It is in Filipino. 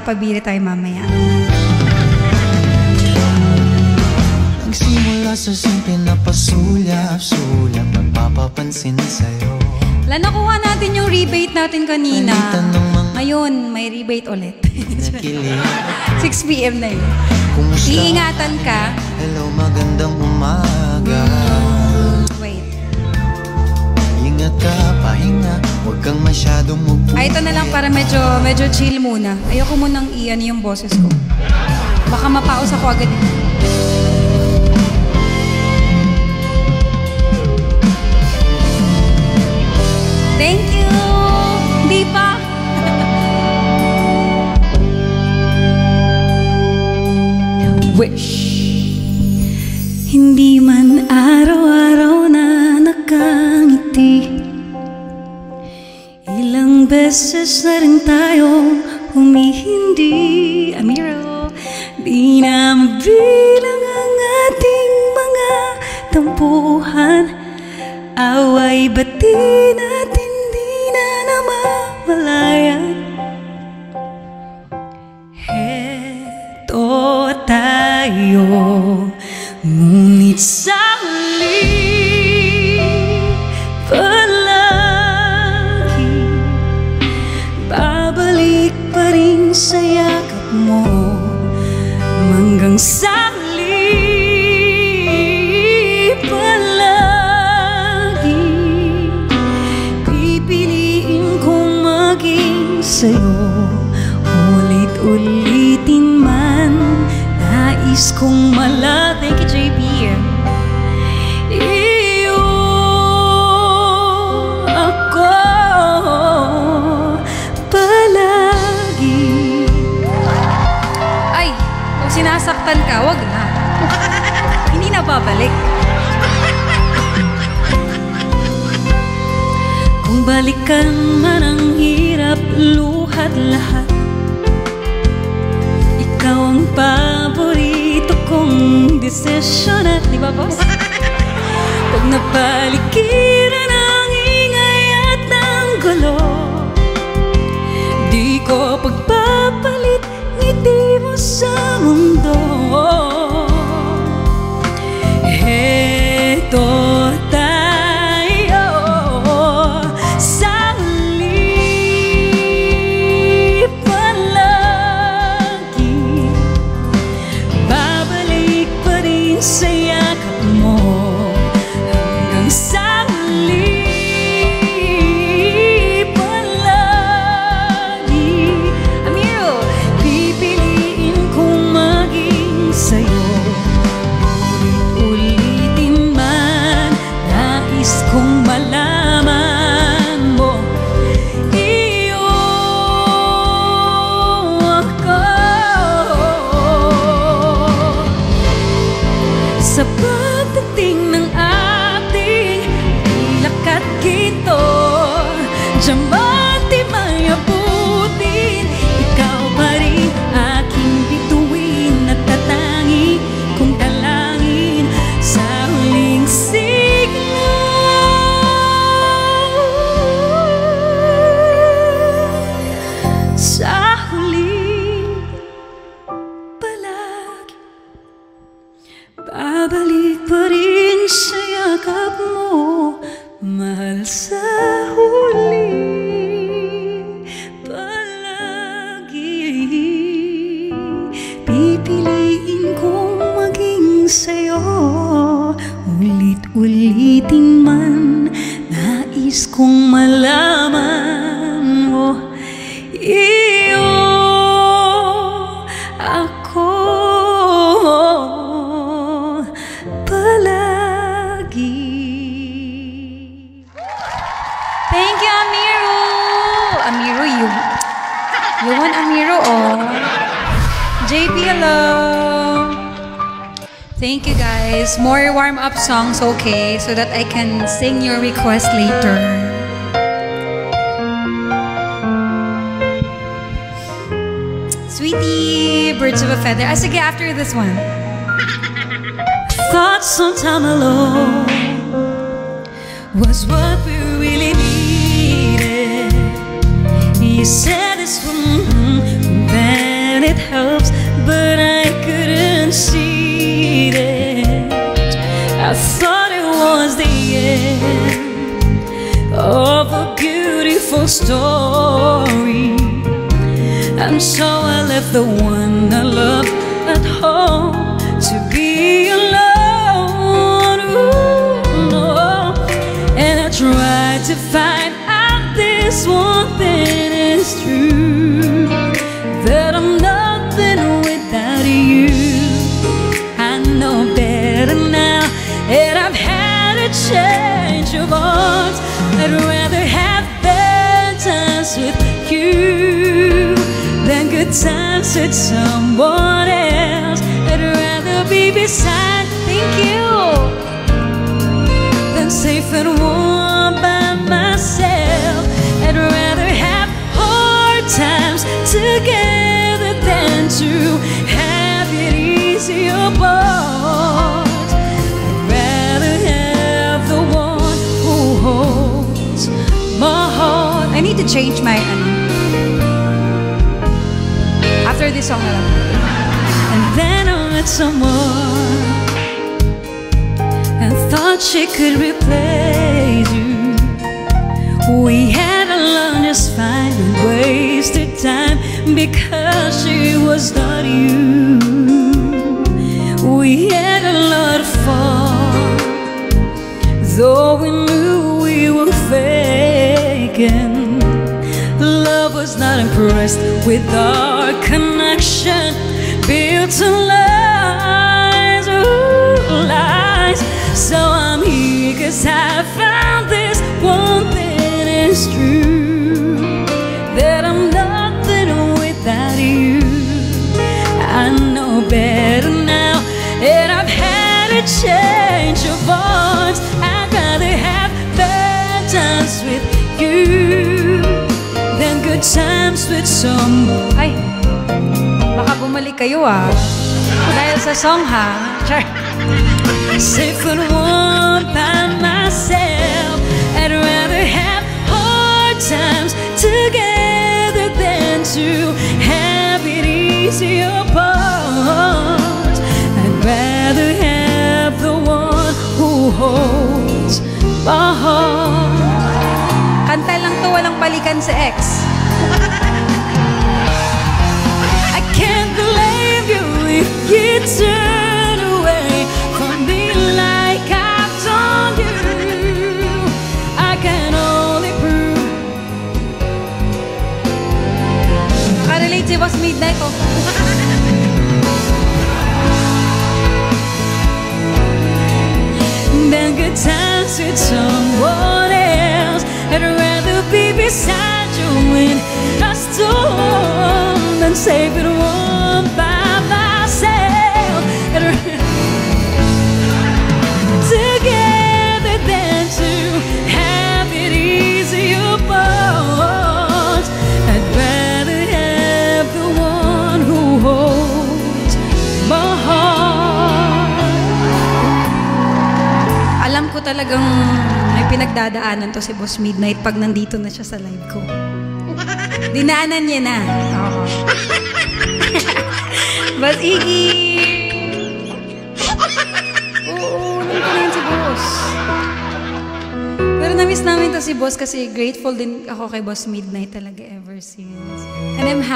makakapabili tayo mamaya. Nagsimula sa simple na pasulyap-sulyap, magpapapansin sa'yo. Nakuha natin yung rebate natin kanina. Ngayon, may rebate ulit. 6 p.m. na yun. Iingatan ka. Hello, magandang umaga. Wait. Ingat ka, pahinga. Huwag kang masyadong magpupunta. Ito na lang para medyo chill muna. Ayoko munang iyan yung boses ko. Baka mapaus ako agad. Thank you! Di pa? Wish hindi man araw-araw na nakangiti, ilang beses na rin tayo humihindi. Amiro, di na mabilang ang ating mga tampuhan. Away bati natin di na namamalayan. Heto tayo, ngunit sa huli palagi babalik pa rin sa yakap mo. Hanggang sa huli palagi pipiliin kong maging sa'yo. Ulit-ulitin man nais kong mala. Thank you, JP. Iyo ako palagi. Ay, kung sinasaktan ka, wag na. Hindi na babalik. Kung balikan man ang hirap, luhat lahat, ikaw ang paborito kong desisyon. At di ba, boss? Pag napaligiran ang ingay at ang gulo, di ko pagpapalit ngiti mo sa mundo. Heto tayo sa huli palagi, babalik pa rin sa yakap mo. Hanggang sa huli palagi, Amiro, pipiliin kong maging sa'yo. Ulitin man nais kong malaman mo, iyo ako. Sa pagdating ng ating lakad gito, diamante may abutin, ikaw pa rin aking bituin at tatangi kong talangin sa huling sigla. Sa huli palagi babalik pa rin sa yakap mo. Mahal, sa huli palagi pipiliin kong maging sa'yo. Ulit-ulitin man nais kong malaman mo, iyo ako palagi. Thank you, Amiro. Amiro, you want Amiro, oh. JP, hello. Thank you, guys. More warm-up songs, okay? So that I can sing your request later. Sweetie, Birds of a Feather. Ah, sige, after this one. Thought sometime alone was what we really needed. You said it's from then. I thought it was the end of a beautiful story, and so I left the one I loved at home to be alone. Ooh, no. And I tried to find out this one thing is true, that I'm nothing without you. I know better now, and I've had a change of heart. I'd rather have bad times with you than good times with someone else. I'd rather be beside, thank you, than safe and warm by myself. I'd rather have hard times together than to have it easy apart. I'd rather have the one who holds my heart. I need to change my after this song. And then I met someone and thought she could replace you. We had a long just fine and wasted time because she was not you. We had a lot of fun, though we knew we were faking. Love was not impressed with our connection, built on lies, ooh, lies. So I'm here 'cause I found this one thing is true, that I'm nothing without you. I know better now, and I've had a change of heart. I'd rather have bad times with you than good times with someone. Ay, baka bumalik kayo dahil sa song Char. Safe and warm by myself. I'd rather have hard times together than to have it easy apart. I'd rather have the one who holds my heart. Kanta lang to, walang balikan sa ex. I can't blame you if you turn away from me like I've done you. I can only prove. Nakarelate si Boss Midnight oh. Then good times with someone else. I'd rather be beside you in a storm than safe and warm by myself. Together than to have it easy apart. I'd rather have the one who holds my heart. Alam ko talagang pinagdadaanan to si Boss Midnight pag nandito na siya sa live ko. Dinaanan niya na. Oo. Boss Iggy! Oo, naman ko na yun si Boss. Pero na-miss namin to si Boss kasi grateful din ako kay Boss Midnight talaga ever since. And I'm happy